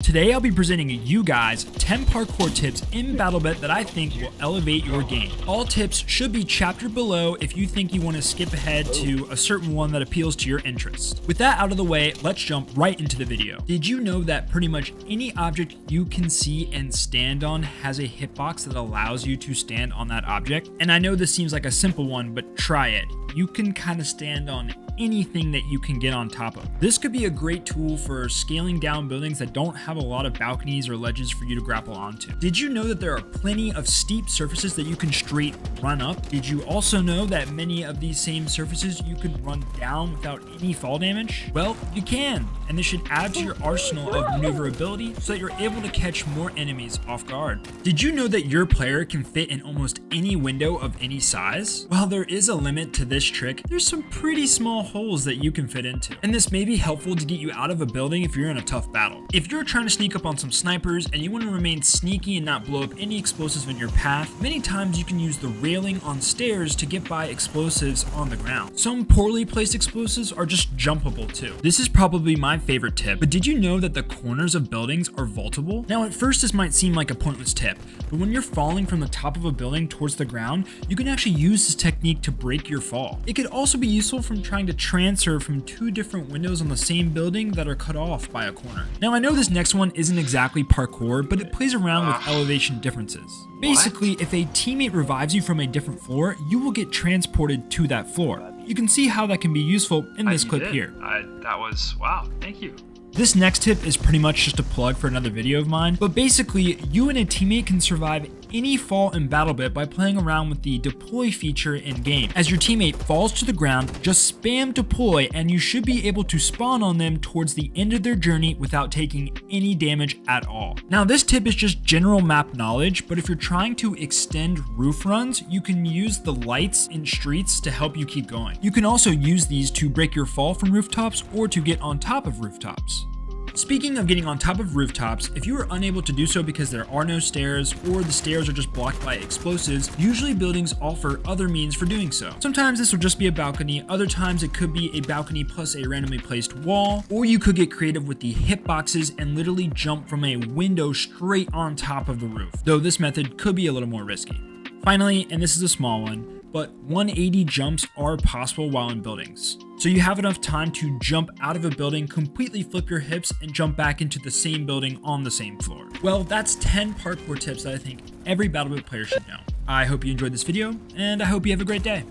Today I'll be presenting you guys 10 parkour tips in Battlebit that I think will elevate your game. All tips should be chaptered below if you think you want to skip ahead to a certain one that appeals to your interest. With that out of the way, let's jump right into the video. Did you know that pretty much any object you can see and stand on has a hitbox that allows you to stand on that object? And I know this seems like a simple one, but try it. You can kind of stand on anything that you can get on top of. This could be a great tool for scaling down buildings that don't have a lot of balconies or ledges for you to grapple onto. Did you know that there are plenty of steep surfaces that you can straight run up? Did you also know that many of these same surfaces you can run down without any fall damage? Well, you can, and this should add to your arsenal of maneuverability so that you're able to catch more enemies off guard. Did you know that your player can fit in almost any window of any size? While there is a limit to this trick, there's some pretty small holes that you can fit into, and this may be helpful to get you out of a building if you're in a tough battle. If you're trying to sneak up on some snipers and you want to remain sneaky and not blow up any explosives in your path, many times you can use the railing on stairs to get by explosives on the ground. Some poorly placed explosives are just jumpable too. This is probably my favorite tip, but did you know that the corners of buildings are vaultable? Now at first this might seem like a pointless tip, but when you're falling from the top of a building towards the ground, you can actually use this technique to break your fall. It could also be useful from trying to transfer from two different windows on the same building that are cut off by a corner. Now I know this next one isn't exactly parkour, but it plays around with elevation differences. Basically, if a teammate revives you from a different floor, you will get transported to that floor. You can see how that can be useful in this clip here. That was, wow, thank you. This next tip is pretty much just a plug for another video of mine, but basically, you and a teammate can survive any fall in Battlebit by playing around with the deploy feature in game. As your teammate falls to the ground, just spam deploy and you should be able to spawn on them towards the end of their journey without taking any damage at all. Now this tip is just general map knowledge, but if you're trying to extend roof runs, you can use the lights in streets to help you keep going. You can also use these to break your fall from rooftops or to get on top of rooftops. Speaking of getting on top of rooftops, if you are unable to do so because there are no stairs or the stairs are just blocked by explosives, usually buildings offer other means for doing so. Sometimes this will just be a balcony, other times it could be a balcony plus a randomly placed wall, or you could get creative with the hitboxes and literally jump from a window straight on top of the roof, though this method could be a little more risky. Finally, and this is a small one, but 180 jumps are possible while in buildings. So you have enough time to jump out of a building, completely flip your hips, and jump back into the same building on the same floor. Well, that's 10 parkour tips that I think every Battlebit player should know. I hope you enjoyed this video, and I hope you have a great day.